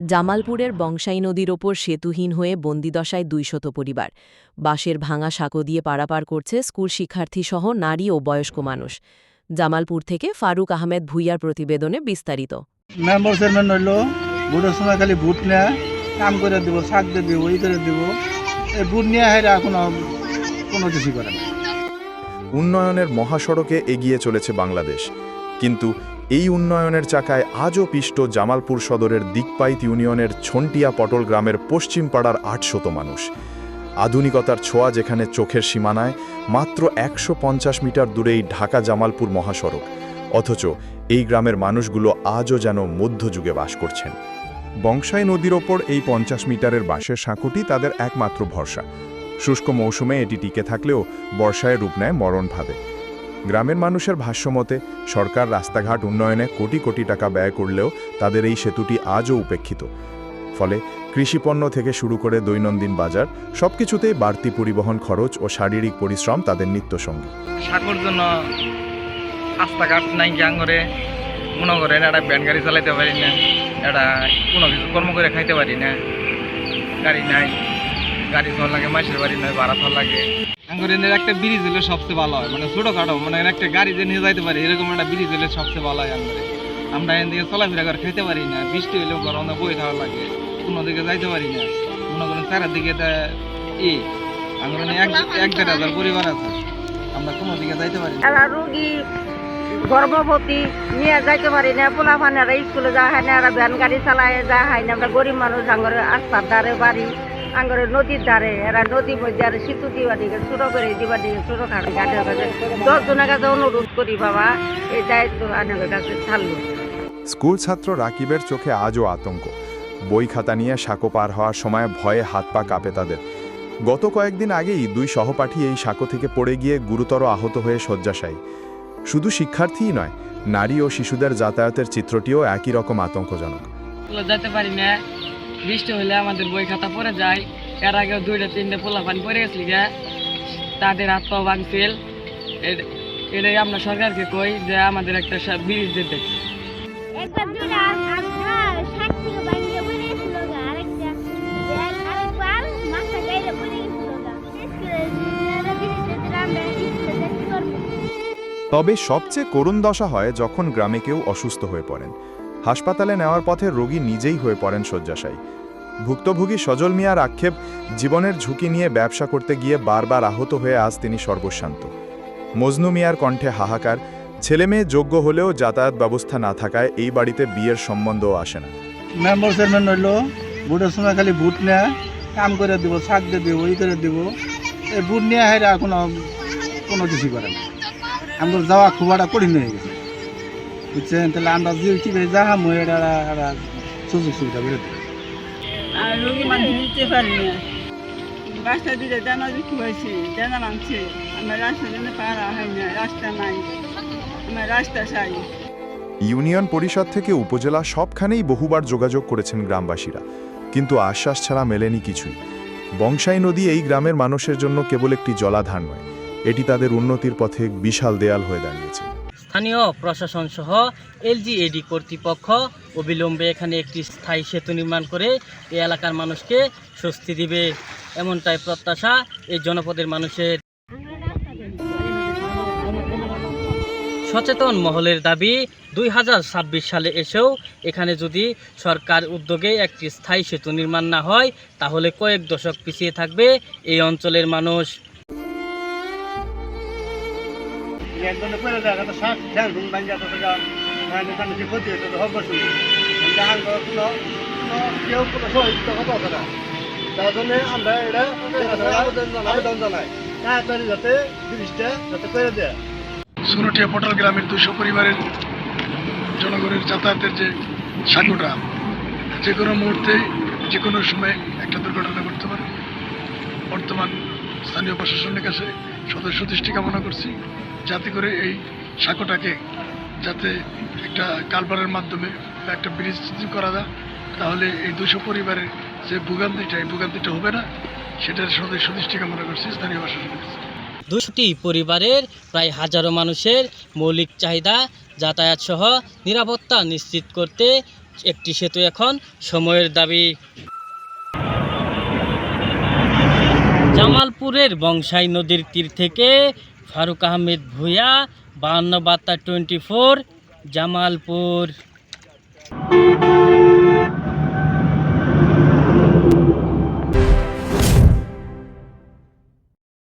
জামালপুরের বংশাই নদীর ওপর সেতুহীন হয়ে বন্দিদশায় ২০০ পরিবার। বাঁশের ভাঙা সাঁকো দিয়ে পারাপার করছে স্কুল শিক্ষার্থীসহ নারী ও বয়স্ক মানুষ। জামালপুর থেকে ফারুক আহমেদ ভুইয়ার প্রতিবেদনে বিস্তারিত। মেম্বার চেয়ারম্যান হইলো ভোটের সময় খালি ভোট নেয়, কাম করে দিব, শাক দিয়ে দিব, ওই করে দিব। এই ভোট নিয়ে হেরা কোনো কিছু করে না। উন্নয়নের মহাসড়কে এগিয়ে চলেছে বাংলাদেশ, কিন্তু এই উন্নয়নের চাকায় আজও পিষ্ট জামালপুর সদরের দিকপাইত ইউনিয়নের ছন্টিয়া পটল গ্রামের পশ্চিম পাড়ার ৮০০ মানুষ। আধুনিকতার ছোঁয়া যেখানে চোখের সীমানায়, মাত্র ১৫০ মিটার দূরেই ঢাকা জামালপুর মহাসড়ক, অথচ এই গ্রামের মানুষগুলো আজও যেন মধ্যযুগে বাস করছেন। বংশাই নদীর ওপর এই ৫০ মিটারের বাঁশের সাঁকোটি তাদের একমাত্র ভরসা। শুষ্ক মৌসুমে এটি টিকে থাকলেও বর্ষায় রূপ নেয় মরণভাবে। গ্রামের মানুষের ভাষ্যমতে সরকার রাস্তাঘাট উন্নয়নে কোটি কোটি টাকা ব্যয় করলেও তাদের এই সেতুটি আজও উপেক্ষিত। ফলে কৃষিপণ্য থেকে শুরু করে দৈনন্দিন বাজার সবকিছুতেই বাড়তি পরিবহন খরচ ও শারীরিক পরিশ্রম তাদের নিত্যসঙ্গী। সাঁকোর জন্য রাস্তাঘাট নাই, করে মনে করেন একটা ভ্যান গাড়ি চালাইতে পারি না, একটা কোনো কিছু কর্ম করে খাইতে পারি না, গাড়ি নাই, গাড়ি ধর লাগে, মাসের বাড়ি নয়, ভাড়া ধর লাগে। আঙ্গুরের একটা ব্রিজ হলে সবচেয়ে ভালো হয়, মানে ছোটোখাটো, মানে একটা গাড়ি যে নিয়ে যাইতে পারি এরকম একটা ব্রিজ হলে সবচেয়ে ভালো হয়। আঙ্গুরে আমরা এখান থেকে চলাফেরা করে খাইতে পারি না, বৃষ্টি হলেও গরম বই থাকা লাগে, কোনো দিকে যাইতে পারি না। মনে করেন চারিদিকে আঙ্গুরে ১-১.৫ পরিবার আছে, আমরা কোনো দিকে যাইতে পারি না। রোগী গর্ভবতী নিয়ে যাইতে পারি না, পোলা ফানেরা স্কুলে যাওয়া হয় না, এরা ভ্যান গাড়ি চালায় যাওয়া হয় না। আমরা গরিব মানুষ, আঙ্গরে রাস্তার ধারে বাড়ি, আঙ্গরে নদীর ধারে, এরা নদীর মধ্যে আর সেতু দিবা দিকে ছোটো করে দিবা দিকে ছোটো খাটো গাড়ির কাছে ১০ জনের কাছে অনুরোধ করি, বাবা এই দায়িত্ব আপনাদের কাছে ছাড়লো। স্কুল ছাত্র রাকিবের চোখে আজও আতঙ্ক। বই খাতা নিয়ে সাঁকো পার হওয়ার সময় ভয়ে হাত পা কাঁপে তাদের। গত কয়েকদিন আগেই ২ সহপাঠী এই সাঁকো থেকে পড়ে গিয়ে গুরুতর আহত হয়ে শয্যাশায়ী। শুধু শিক্ষার্থীই নয়, নারী ও শিশুদের যাতায়াতের চিত্রটিও একই রকম আতঙ্কজনক। যেতে পারি না, বৃষ্টি হলে আমাদের বই খাতা পড়ে যায়। এর আগে ২-৩টে পোলা পানি পড়ে গেছিল, তাদের হাত পা ভাঙছিল। এটাই আমরা সরকারকে কই যে আমাদের একটা ব্রিজ দিতে। তবে সবচেয়ে করুণ দশা হয় যখন গ্রামে কেউ অসুস্থ হয়ে পড়েন। হাসপাতালে নেওয়ার পথে রোগী নিজেই হয়ে পড়েন শয্যাশায়ী। ভুক্তভোগী সজল মিয়ার আক্ষেপ, জীবনের ঝুঁকি নিয়ে ব্যবসা করতে গিয়ে বারবার আহত হয়ে আজ তিনি সর্বশান্ত। মজনু মিয়ার কণ্ঠে হাহাকার, ছেলেমেয়ে যোগ্য হলেও যাতায়াত ব্যবস্থা না থাকায় এই বাড়িতে বিয়ের সম্বন্ধও আসে না। মেম্বার চেয়ারম্যান হইলো ভোটের সময় খালি ভোট নেয়, কাম করে দিব, শাক দিয়ে দিব, ওই করে দিব। এই ভোট নিয়ে হেরা কোনো কিছু করে না। আমাদের যাওয়া খুব একটা কঠিন হয়ে গেছে, বুঝছেন? তাহলে আমরা যে কীভাবে যাহা এটা সুযোগ সুবিধা বেরোতে আর রোগী মানুষ দিতে পারি না। রাস্তা দিতে জানা বিক্রি হয়েছে, জানা মানছে, আমার রাস্তা জন্য পারা হয় না, রাস্তা নাই, আমার রাস্তা চাই। ইউনিয়ন পরিষদ থেকে উপজেলা সবখানেই বহুবার যোগাযোগ করেছেন গ্রামবাসীরা, কিন্তু আশ্বাস ছাড়া মেলেনি কিছুই। বংশাই নদী এই গ্রামের মানুষের জন্য কেবল একটি জলাধার নয়, এটি তাদের উন্নতির পথে বিশাল দেয়াল হয়ে দাঁড়িয়েছে। স্থানীয় প্রশাসন সহ এলজিএডি কর্তৃপক্ষ অবিলম্বে এখানে একটি স্থায়ী সেতু নির্মাণ করে এই এলাকার মানুষকে স্বস্তি দিবে, এমনটাই প্রত্যাশা এই জনপদের মানুষের। সচেতন মহলের দাবি, ২০২৬ সালে এসেও এখানে যদি সরকার উদ্যোগে একটি স্থায়ী সেতু নির্মাণ না হয়, তাহলে কয়েক দশক পিছিয়ে থাকবে এই অঞ্চলের মানুষ। ছন্টিয়া পটল গ্রামের ২০০ পরিবারের জনগণের যাতায়াতের যে সাঁকোটা, যে কোনো মুহূর্তে যে কোনো সময় একটা দুর্ঘটনা ঘটতে পারে। বর্তমান স্থানীয় প্রশাসনের কাছে সদস্য দৃষ্টি কামনা করছি, যাতে করে এই সাঁকোটাকে যাতে একটা কালভারের মাধ্যমে বা একটা ব্রিজ করা যায়, তাহলে এই ২০০ পরিবারের যে ভোগান্তিটা হবে না, সেটার সদস্য দৃষ্টি কামনা করছি স্থানীয় প্রশাসনের কাছে। ২০০টি পরিবারের প্রায় হাজারো মানুষের মৌলিক চাহিদা, যাতায়াত সহ নিরাপত্তা নিশ্চিত করতে একটি সেতু এখন সময়ের দাবি। জামালপুরের বংশাই নদীর তীর থেকে ফারুক আহমেদ ভূঁইয়া, 52 বার্তা 24, জামালপুর।